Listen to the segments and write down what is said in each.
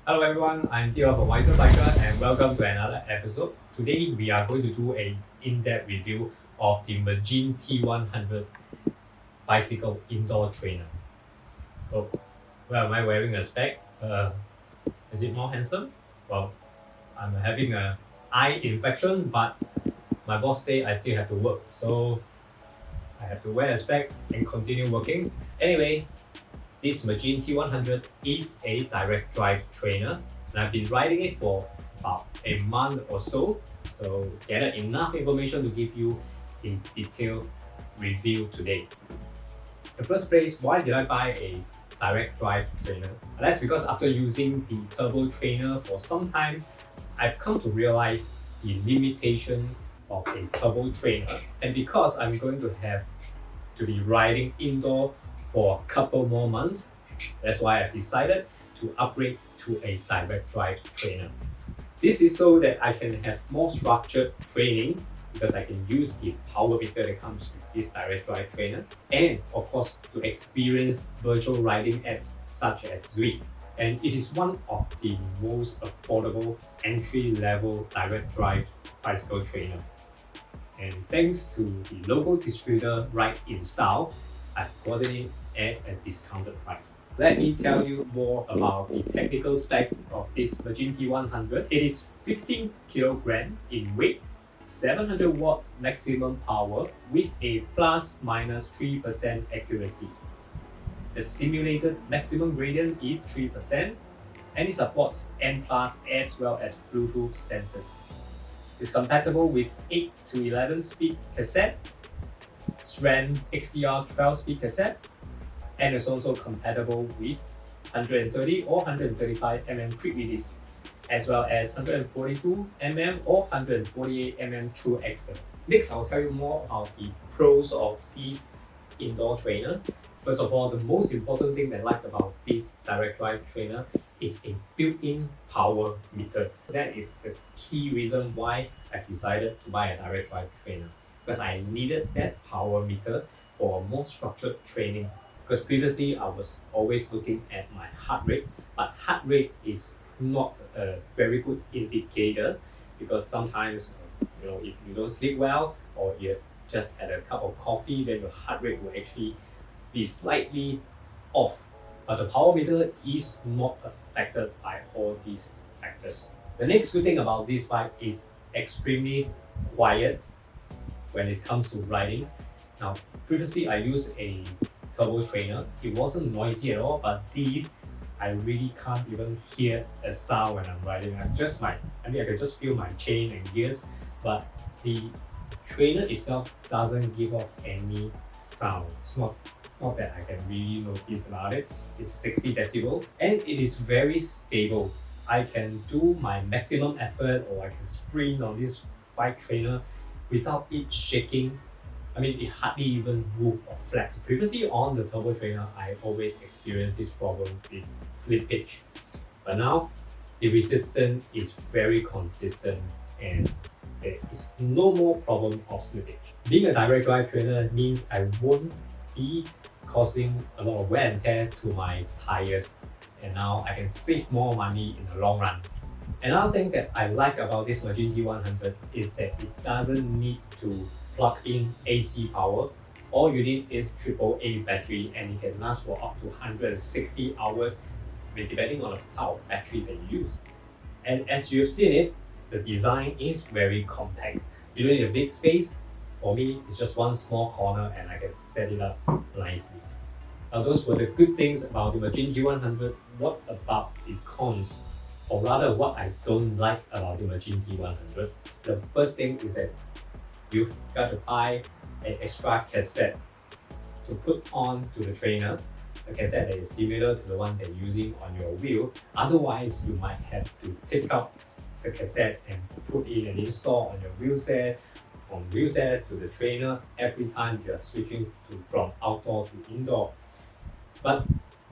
Hello everyone, I'm Theo from Wiser Biker and welcome to another episode. Today we are going to do a in-depth review of the Magene T100 bicycle indoor trainer. So, well, am I wearing a spec? Is it more handsome? Well, I'm having a eye infection, but my boss say I still have to work, so I have to wear a spec and continue working. Anyway, this Magene T100 is a direct drive trainer, and I've been riding it for about a month or so gathered enough information to give you a detailed review today. In the first place, why did I buy a direct drive trainer? That's because after using the turbo trainer for some time, I've come to realize the limitation of a turbo trainer, and because I'm going to have to be riding indoor for a couple more months. That's why I've decided to upgrade to a direct drive trainer. This is so that I can have more structured training because I can use the power meter that comes with this direct drive trainer, and of course to experience virtual riding apps such as Zwift. And it is one of the most affordable entry-level direct drive bicycle trainer. And thanks to the local distributor RideInStyle, I've gotten it at a discounted price. Let me tell you more about the technical spec of this Magene T100. It is 15 kg in weight, 700 watt maximum power with a plus minus 3% accuracy. The simulated maximum gradient is 3%, and it supports N+ as well as Bluetooth sensors. It's compatible with 8 to 11 speed cassette, SRAM XDR 12 speed cassette, and it's also compatible with 130 or 135 mm quick release, as well as 142 mm or 148 mm true axle. Next, I'll tell you more about the pros of this indoor trainer. First of all, the most important thing that I like about this direct drive trainer is a built-in power meter. That is the key reason why I decided to buy a direct drive trainer, because I needed that power meter for more structured training. Because previously I was always looking at my heart rate, but heart rate is not a very good indicator, because sometimes if you don't sleep well or you have just had a cup of coffee, then your heart rate will actually be slightly off. But the power meter is not affected by all these factors. The next good thing about this bike is extremely quiet when it comes to riding. Now, previously I used a turbo trainer. It wasn't noisy at all, but these, I really can't even hear a sound when I'm riding. I can just feel my chain and gears, but the trainer itself doesn't give off any sound. It's not that I can really notice about it. It's 60 decibel and it is very stable. I can do my maximum effort or I can sprint on this bike trainer without it shaking. It hardly even moves or flex. Previously on the turbo trainer, I always experienced this problem with slippage. But now, the resistance is very consistent and there is no more problem of slippage. Being a direct drive trainer means I won't be causing a lot of wear and tear to my tires, and now I can save more money in the long run. Another thing that I like about this Magene T100 is that it doesn't need to plug in AC power. All you need is AAA battery and it can last for up to 160 hours depending on the type of batteries that you use. And as you've seen it, the design is very compact. You don't need a big space. For me, it's just one small corner and I can set it up nicely. Now, those were the good things about the Magene T100. What about the cons? Or rather, what I don't like about the Magene T100? The first thing is that you got to buy an extra cassette to put on to the trainer. A cassette that is similar to the one that you're using on your wheel. Otherwise, you might have to take out the cassette and put in and install on your wheel set, from wheel set to the trainer every time you are switching from outdoor to indoor. But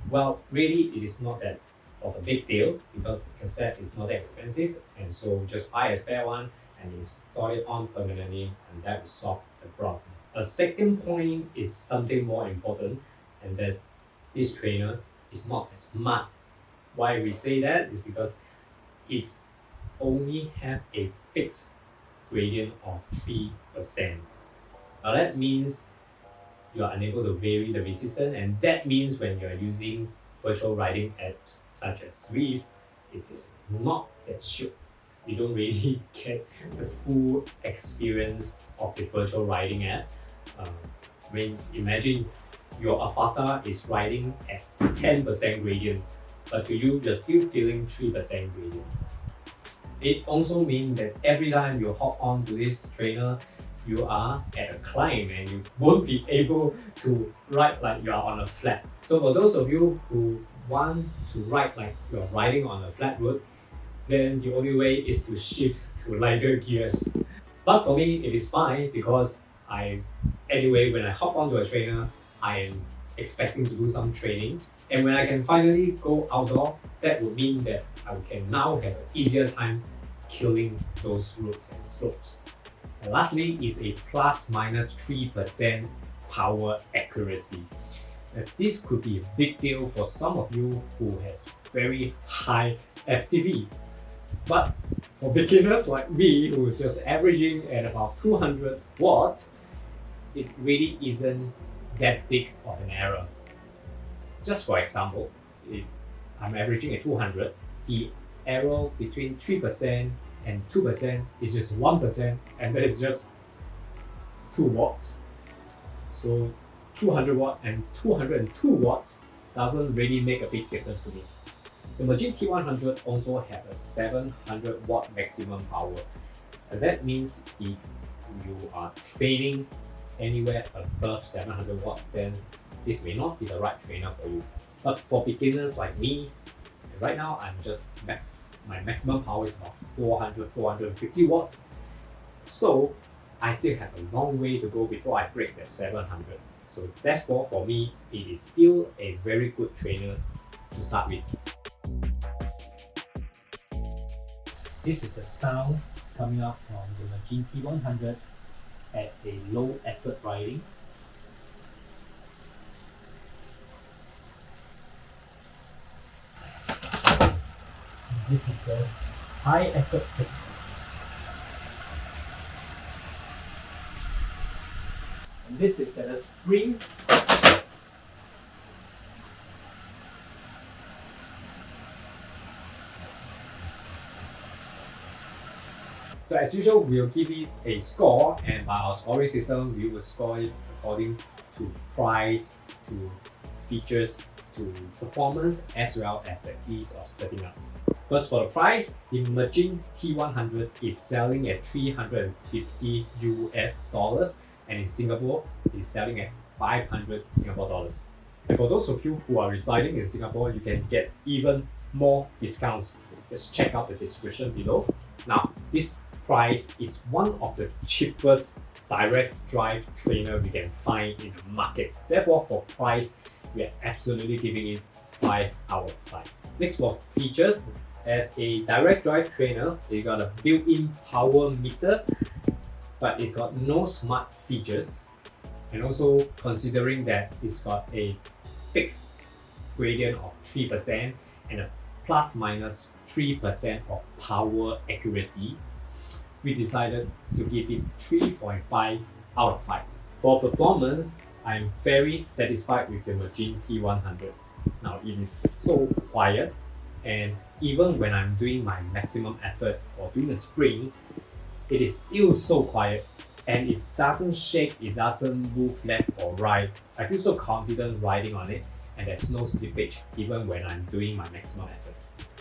well, really it is not that of a big deal because the cassette is not that expensive, and so just buy a spare one and install it on permanently, and that will solve the problem. A second point is something more important, and that's this trainer is not smart Why we say that is because it's only have a fixed gradient of 3%. Now that means you are unable to vary the resistance, and that means when you are using virtual riding apps such as Swift, it is not that shook. You don't really get the full experience of the virtual riding app. Imagine your avatar is riding at 10% gradient, but to you, you're still feeling 3% gradient. It also means that every time you hop on to this trainer, you are at a climb and you won't be able to ride like you are on a flat. So for those of you who want to ride like you're riding on a flat road, then the only way is to shift to lighter gears. But for me, it is fine because anyway, when I hop onto a trainer, I am expecting to do some trainings. And when I can finally go outdoor, that would mean that I can now have an easier time killing those roads and slopes. And lastly is a plus minus 3% power accuracy. Now, this could be a big deal for some of you who has very high FTP. But for beginners like me, who is just averaging at about 200 watts, it really isn't that big of an error. Just for example, if I'm averaging at 200, the error between 3% and 2% is just 1%, and that is just 2 watts. So 200 watt and 202 watts doesn't really make a big difference to me. The Magene T100 also has a 700 watt maximum power. And that means if you are training anywhere above 700 watts, then this may not be the right trainer for you. But for beginners like me, right now I'm just my maximum power is about 450 watts. So I still have a long way to go before I break the 700. So therefore for me, it is still a very good trainer to start with. This is the sound coming out from the Magene T100 at a low effort riding. This is the high effort kick. And this is at a spring. So as usual, we'll give it a score, and by our scoring system, we will score it according to price, to features, to performance, as well as the ease of setting up. First, for the price, the Magene T100 is selling at 350 US dollars, and in Singapore, it is selling at 500 Singapore dollars. And for those of you who are residing in Singapore, you can get even more discounts. Just check out the description below. Now, this price is one of the cheapest direct drive trainer we can find in the market. Therefore, for price, we are absolutely giving it 5 out of 5. Next, for features, as a direct drive trainer, it got a built-in power meter, but it's got no smart features. And also considering that it's got a fixed gradient of 3% and a plus minus 3% of power accuracy, we decided to give it 3.5 out of 5. For performance, I'm very satisfied with the Magene T100. Now, it is so quiet, and even when I'm doing my maximum effort or doing a sprint, it is still so quiet, and it doesn't shake, it doesn't move left or right. I feel so confident riding on it, and there's no slippage even when I'm doing my maximum effort.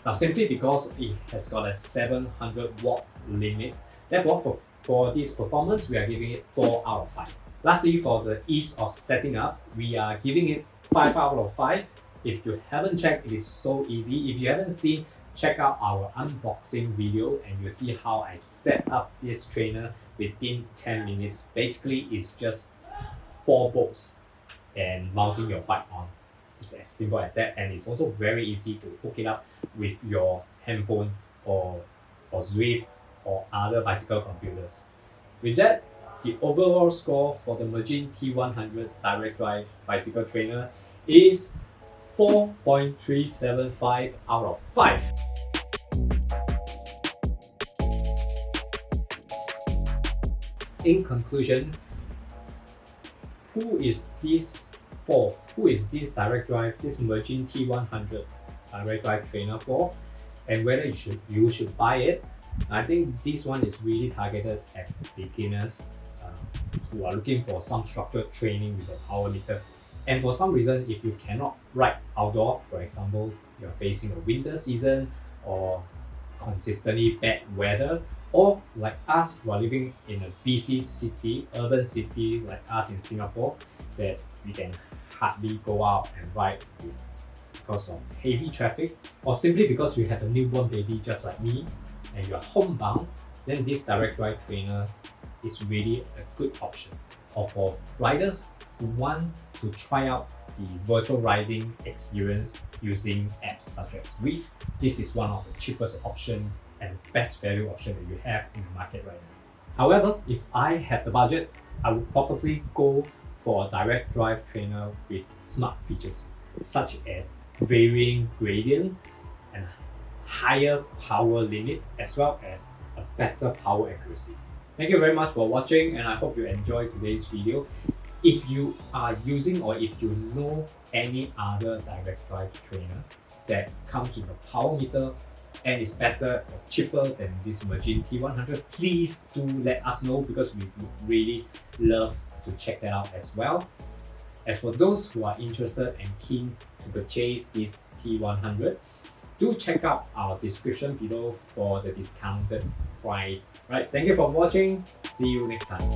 Now, simply because it has got a 700 watt limit, therefore for this performance, we are giving it 4 out of 5. Lastly, for the ease of setting up, we are giving it 5 out of 5. If you haven't checked, it is so easy. If you haven't seen, check out our unboxing video and you'll see how I set up this trainer within 10 minutes. Basically, it's just 4 bolts and mounting your bike on. It's as simple as that, and it's also very easy to hook it up with your handphone or Swift or other bicycle computers. With that, the overall score for the Magene T100 direct drive bicycle trainer is 4.375 out of 5. In conclusion, who is this for? Who is this direct drive, this Magene T100 direct drive trainer for, and whether you should buy it? I think this one is really targeted at beginners who are looking for some structured training with a power meter. And for some reason, if you cannot ride outdoor, for example, you're facing a winter season or consistently bad weather, or like us who are living in a busy city, urban city like us in Singapore, that we can hardly go out and ride because of heavy traffic, or simply because you have a newborn baby just like me and you're homebound, then this direct drive trainer is really a good option. Or for riders who want to try out the virtual riding experience using apps such as Rift, this is one of the cheapest option and best value option that you have in the market right now. However, if I had the budget, I would probably go for a direct drive trainer with smart features such as varying gradient and higher power limit, as well as a better power accuracy. Thank you very much for watching, and I hope you enjoyed today's video. If you are using, or if you know any other direct drive trainer that comes with a power meter and is better or cheaper than this Magene T100, please do let us know, because we would really love to check that out as well. As for those who are interested and keen to purchase this T100, do check out our description below for the discounted price. Right, thank you for watching. See you next time.